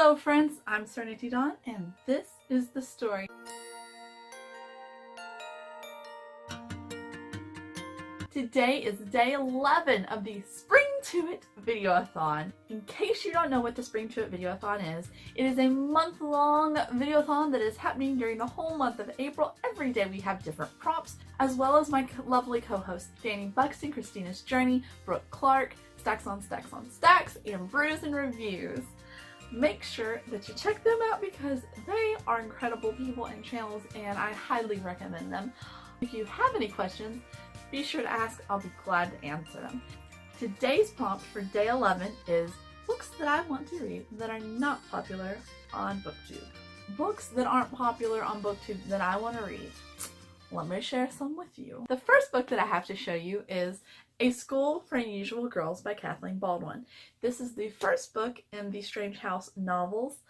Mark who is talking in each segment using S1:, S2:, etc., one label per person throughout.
S1: Hello friends, I'm Serenity Dawn and this is the story. Today is day 11 of the Spring to It Videoathon. In case you don't know what the Spring to It Videoathon is, it is a month-long videoathon that is happening during the whole month of April. Every day we have different prompts, as well as my lovely co-hosts Danny Buxton, Christina's Journey, Brooke Clark, Stacks on Stacks on Stacks, and Brews and Reviews. Make sure that you check them out because they are incredible people and channels and I highly recommend them. If you have any questions, be sure to ask. I'll be glad to answer them. Today's prompt for day 11 is books that I want to read that are not popular on Booktube. Books that aren't popular on Booktube that I want to read. Let me share some with you. The first book that I have to show you is A School for Unusual Girls by Kathleen Baldwin. This is the first book in the Strange House novels,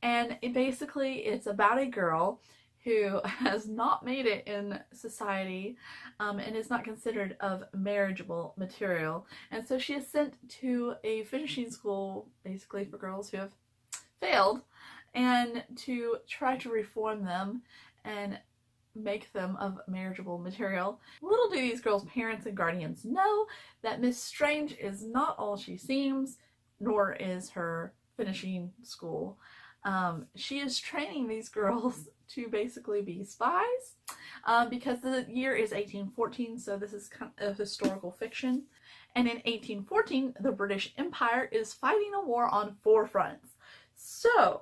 S1: and it's about a girl who has not made it in society and is not considered of marriageable material. And so she is sent to a finishing school, basically for girls who have failed, and to try to reform them and make them of marriageable material. Little do these girls' parents and guardians know that Miss Strange is not all she seems, nor is her finishing school. She is training these girls to basically be spies because the year is 1814, so this is kind of historical fiction. And in 1814, the British Empire is fighting a war on 4 fronts. So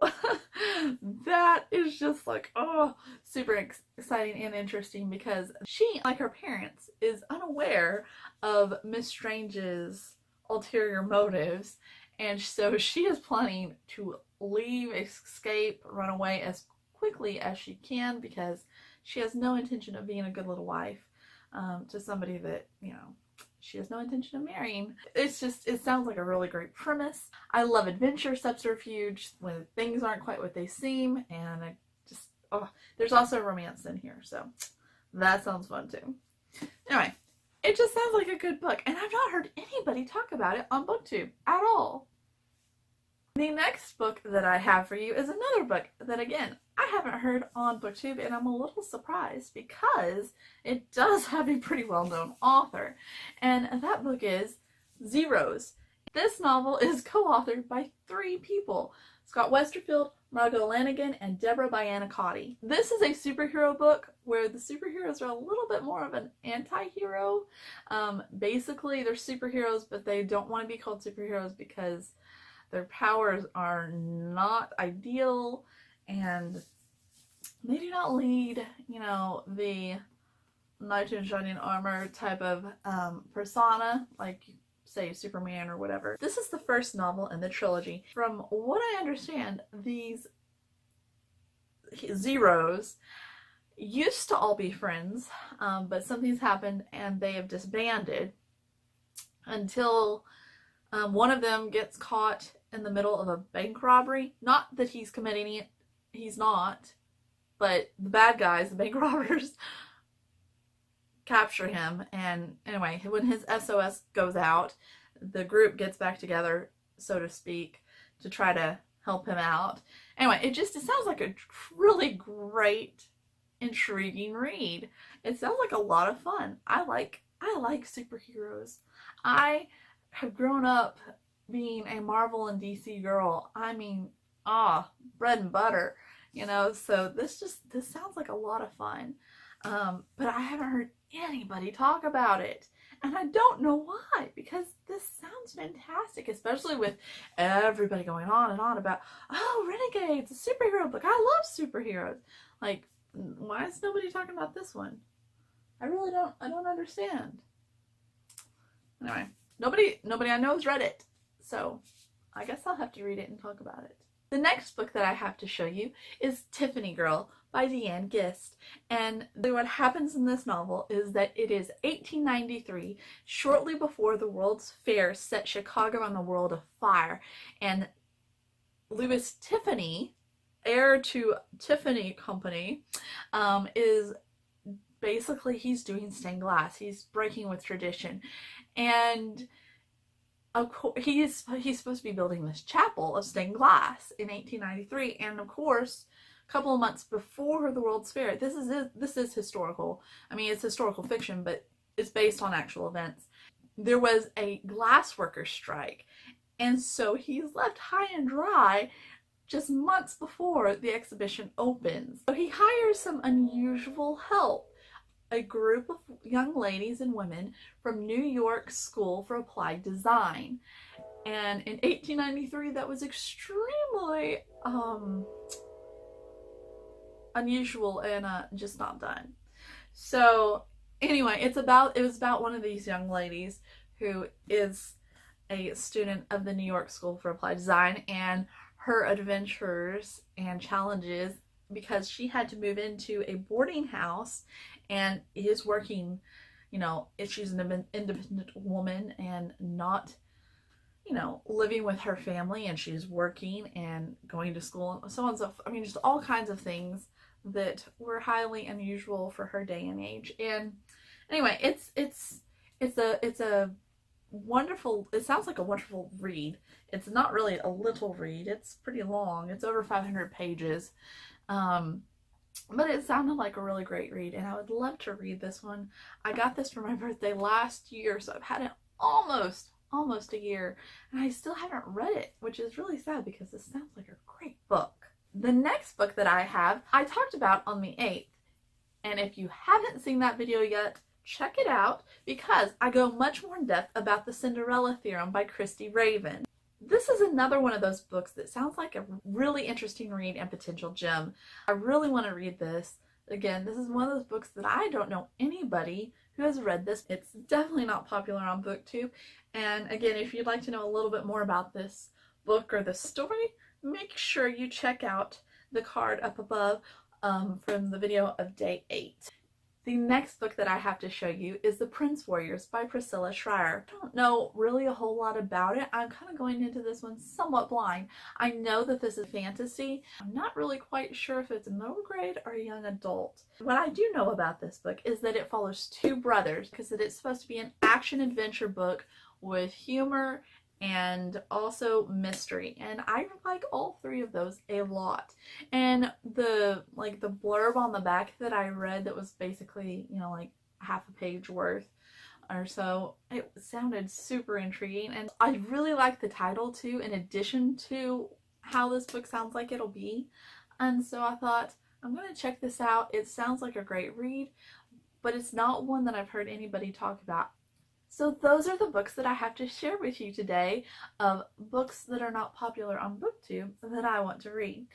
S1: that is just like, oh, super exciting and interesting because she, like her parents, is unaware of Miss Strange's ulterior motives, and so she is planning to leave, escape, run away as quickly as she can because she has no intention of being a good little wife to somebody that, you know, she has no intention of marrying. It sounds like a really great premise. I love adventure subterfuge when things aren't quite what they seem, and there's also romance in here, so that sounds fun too. Anyway, it just sounds like a good book, and I've not heard anybody talk about it on Booktube at all. The next book that I have for you is another book that, again, I haven't heard on Booktube, and I'm a little surprised because it does have a pretty well-known author, and that book is Zeros. This novel is co-authored by 3 people: Scott Westerfield, Margot Lanigan, and Deborah Biancotti. This is a superhero book where the superheroes are a little bit more of an anti-hero. Basically, they're superheroes, but they don't want to be called superheroes because their powers are not ideal, and they do not lead, you know, the knight in shining armor type of persona, like, say, Superman or whatever. This is the first novel in the trilogy. From what I understand, these Zeros used to all be friends, but something's happened and they have disbanded until one of them gets caught in the middle of a bank robbery. Not that he's committing it, he's not, but the bad guys, the bank robbers, capture him, and anyway, when his SOS goes out, the group gets back together, so to speak, to try to help him out. Anyway, it sounds like a really great, intriguing read. It sounds like a lot of fun. I like superheroes. I have grown up being a Marvel and DC girl. I mean, bread and butter, you know, so this sounds like a lot of fun. But I haven't heard anybody talk about it, and I don't know why, because this sounds fantastic, especially with everybody going on and on about, oh, Renegades, a superhero book. I love superheroes. Like, why is nobody talking about this one? I don't understand. Anyway, nobody I know has read it, so I guess I'll have to read it and talk about it. The next book that I have to show you is Tiffany Girl by Deanne Gist. And what happens in this novel is that it is 1893, shortly before the World's Fair set Chicago on the world afire. And Louis Tiffany, heir to Tiffany Company, is basically, he's doing stained glass. He's breaking with tradition. And of course, he's supposed to be building this chapel of stained glass in 1893, and of course, a couple of months before the World's Fair, this is historical. I mean, it's historical fiction, but it's based on actual events. There was a glassworker strike, and so he's left high and dry just months before the exhibition opens. So he hires some unusual help. A group of young ladies and women from New York School for Applied Design. And in 1893, that was extremely unusual and just not done. So anyway, it was about one of these young ladies who is a student of the New York School for Applied Design, and her adventures and challenges because she had to move into a boarding house and is working, you know, if she's an independent woman and not, you know, living with her family, and she's working and going to school and so on and so forth. I mean, just all kinds of things that were highly unusual for her day and age. And anyway, it's a wonderful, it sounds like a wonderful read. It's not really a little read. It's pretty long. It's over 500 pages. But it sounded like a really great read, and I would love to read this one. I got this for my birthday last year, so I've had it almost a year, and I still haven't read it, which is really sad because this sounds like a great book. The next book that I have, I talked about on the 8th, and if you haven't seen that video yet, check it out because I go much more in depth about the Cinderella theorem by Christy Raven. This is another one of those books that sounds like a really interesting read and potential gem. I really want to read this. Again, this is one of those books that I don't know anybody who has read this. It's definitely not popular on Booktube. And again, if you'd like to know a little bit more about this book or the story, make sure you check out the card up above from the video of day 8. The next book that I have to show you is The Prince Warriors by Priscilla Schreier. I don't know really a whole lot about it. I'm kind of going into this one somewhat blind. I know that this is fantasy. I'm not really quite sure if it's a middle grade or a young adult. What I do know about this book is that it follows two brothers because it's supposed to be an action-adventure book with humor and also mystery, and I like all three of those a lot. And the blurb on the back that I read, that was basically, you know, like half a page worth or so, it sounded super intriguing, and I really like the title too, in addition to how this book sounds like it'll be. And so I thought, I'm gonna check this out. It sounds like a great read, but it's not one that I've heard anybody talk about. So those are the books that I have to share with you today, of books that are not popular on Booktube that I want to read.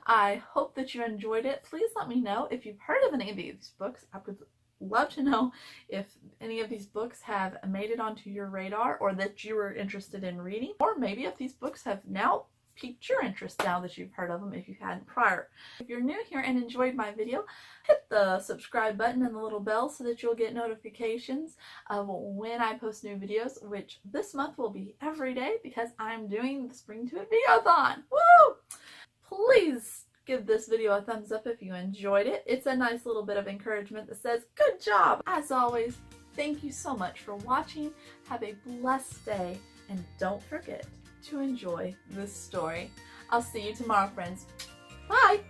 S1: I hope that you enjoyed it. Please let me know if you've heard of any of these books. I would love to know if any of these books have made it onto your radar or that you were interested in reading, or maybe if these books have now piqued your interest now that you've heard of them if you hadn't prior. If you're new here and enjoyed my video, hit the subscribe button and the little bell so that you'll get notifications of when I post new videos, which this month will be every day because I'm doing the Spring to It Videoathon. Woo! Please give this video a thumbs up if you enjoyed it. It's a nice little bit of encouragement that says, good job! As always, thank you so much for watching. Have a blessed day, and don't forget to enjoy this story. I'll see you tomorrow, friends. Bye!